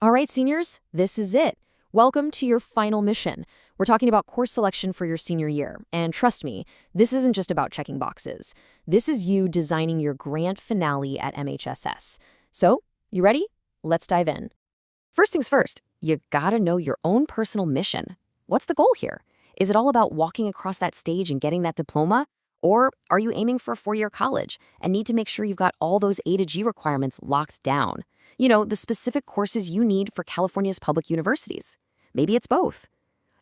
All right, seniors, this is it. Welcome to your final mission. We're talking about course selection for your senior year. And trust me, this isn't just about checking boxes. This is you designing your grand finale at MHSS. So, you ready? Let's dive in. First things first, you gotta know your own personal mission. What's the goal here? Is it all about walking across that stage and getting that diploma? Or are you aiming for a four-year college and need to make sure you've got all those A to G requirements locked down? You know, the specific courses you need for California's public universities. Maybe it's both.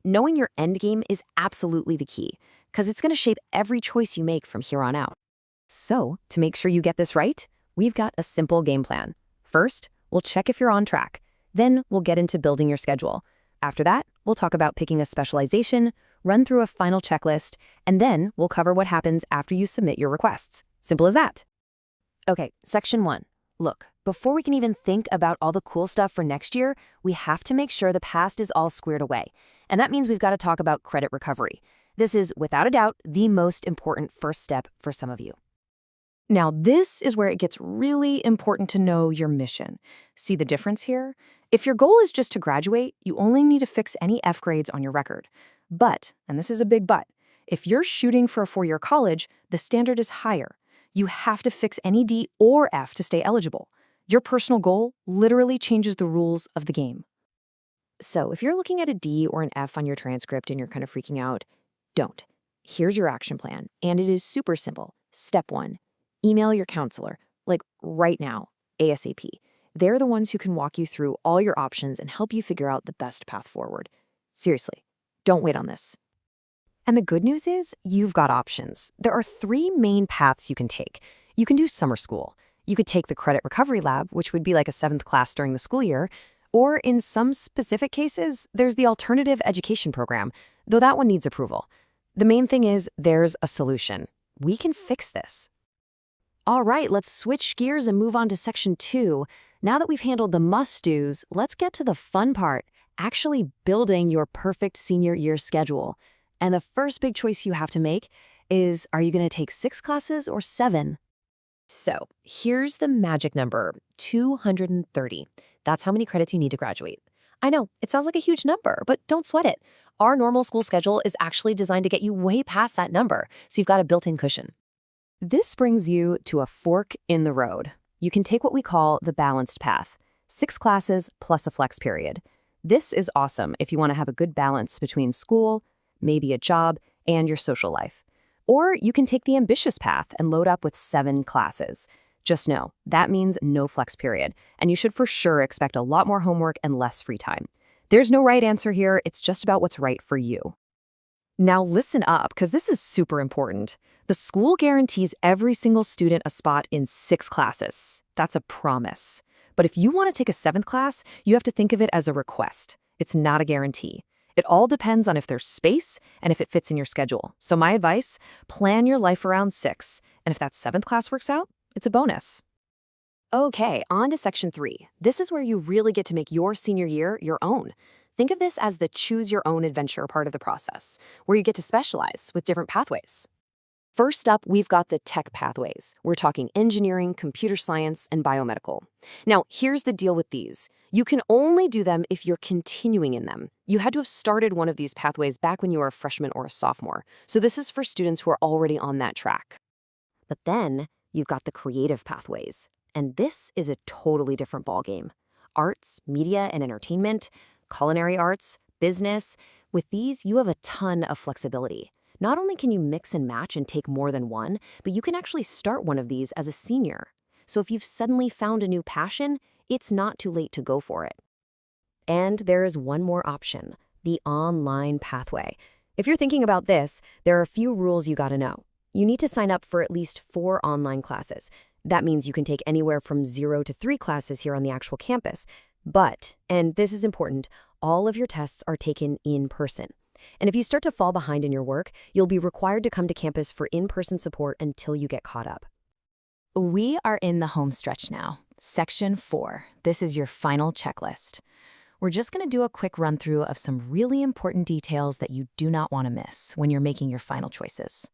Knowing your end game is absolutely the key, because it's going to shape every choice you make from here on out. So, to make sure you get this right, we've got a simple game plan. First, we'll check if you're on track. Then, we'll get into building your schedule. After that, we'll talk about picking a specialization, run through a final checklist, and then we'll cover what happens after you submit your requests. Simple as that. Okay, Section 1. Look, before we can even think about all the cool stuff for next year, we have to make sure the past is all squared away. And that means we've got to talk about credit recovery. This is, without a doubt, the most important first step for some of you. Now, this is where it gets really important to know your mission. See the difference here? If your goal is just to graduate, you only need to fix any F grades on your record. But, and this is a big but, if you're shooting for a four-year college, the standard is higher. You have to fix any D or F to stay eligible. Your personal goal literally changes the rules of the game. So if you're looking at a D or an F on your transcript and you're kind of freaking out, don't. Here's your action plan, and it is super simple. Step 1, email your counselor, like right now, ASAP. They're the ones who can walk you through all your options and help you figure out the best path forward. Seriously, don't wait on this. And the good news is, you've got options. There are 3 main paths you can take. You can do summer school. You could take the Credit Recovery Lab, which would be like a 7th class during the school year. Or in some specific cases, there's the Alternative Education Program, though that one needs approval. The main thing is, there's a solution. We can fix this. All right, let's switch gears and move on to Section 2. Now that we've handled the must-dos, let's get to the fun part, actually building your perfect senior year schedule. And the first big choice you have to make is, are you going to take 6 classes or 7? So here's the magic number, 230. That's how many credits you need to graduate. I know, it sounds like a huge number, but don't sweat it. Our normal school schedule is actually designed to get you way past that number, so you've got a built-in cushion. This brings you to a fork in the road. You can take what we call the balanced path, 6 classes plus a flex period. This is awesome if you want to have a good balance between school, maybe a job, and your social life. Or you can take the ambitious path and load up with 7 classes. Just know, that means no flex period, and you should for sure expect a lot more homework and less free time. There's no right answer here, it's just about what's right for you. Now listen up, because this is super important. The school guarantees every single student a spot in 6 classes. That's a promise. But if you want to take a 7th class, you have to think of it as a request. It's not a guarantee. It all depends on if there's space and if it fits in your schedule. So my advice, plan your life around 6. And if that 7th class works out, it's a bonus. Okay, on to Section 3. This is where you really get to make your senior year your own. Think of this as the choose your own adventure part of the process, where you get to specialize with different pathways. First up, we've got the tech pathways. We're talking engineering, computer science, and biomedical. Now, here's the deal with these. You can only do them if you're continuing in them. You had to have started one of these pathways back when you were a freshman or a sophomore. So this is for students who are already on that track. But then you've got the creative pathways. And this is a totally different ballgame. Arts, media, and entertainment, culinary arts, business. With these, you have a ton of flexibility. Not only can you mix and match and take more than one, but you can actually start one of these as a senior. So if you've suddenly found a new passion, it's not too late to go for it. And there is one more option, the online pathway. If you're thinking about this, there are a few rules you gotta know. You need to sign up for at least 4 online classes. That means you can take anywhere from 0 to 3 classes here on the actual campus. But, and this is important, all of your tests are taken in person. And if you start to fall behind in your work, you'll be required to come to campus for in-person support until you get caught up. We are in the home stretch now. Section 4. This is your final checklist. We're just going to do a quick run-through of some really important details that you do not want to miss when you're making your final choices.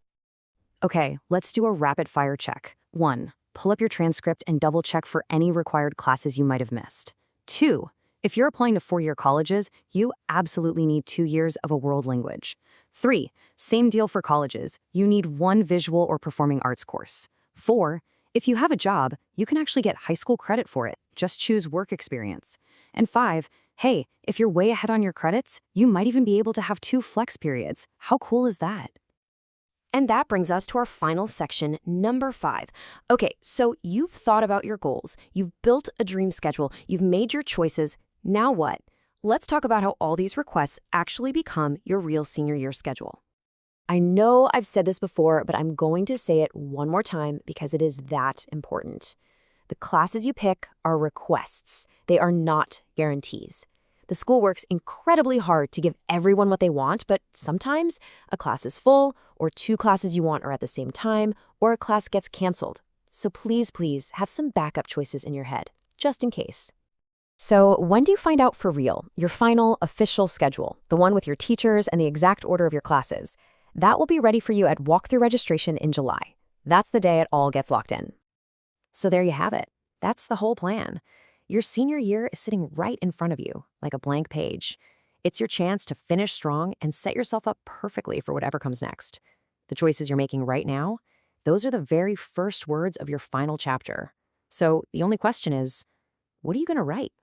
Okay, let's do a rapid-fire check. 1. Pull up your transcript and double-check for any required classes you might have missed. 2. If you're applying to four-year colleges, you absolutely need 2 years of a world language. 3, same deal for colleges. You need one visual or performing arts course. 4, if you have a job, you can actually get high school credit for it. Just choose work experience. And 5, hey, if you're way ahead on your credits, you might even be able to have 2 flex periods. How cool is that? And that brings us to our final section, number 5. Okay, so you've thought about your goals, you've built a dream schedule, you've made your choices. Now what? Let's talk about how all these requests actually become your real senior year schedule. I know I've said this before, but I'm going to say it one more time because it is that important. The classes you pick are requests. They are not guarantees. The school works incredibly hard to give everyone what they want, but sometimes a class is full, or 2 classes you want are at the same time, or a class gets canceled. So please, please have some backup choices in your head, just in case. So when do you find out for real, your final official schedule, the one with your teachers and the exact order of your classes? That will be ready for you at walkthrough registration in July. That's the day it all gets locked in. So there you have it. That's the whole plan. Your senior year is sitting right in front of you, like a blank page. It's your chance to finish strong and set yourself up perfectly for whatever comes next. The choices you're making right now, those are the very first words of your final chapter. So the only question is, what are you going to write?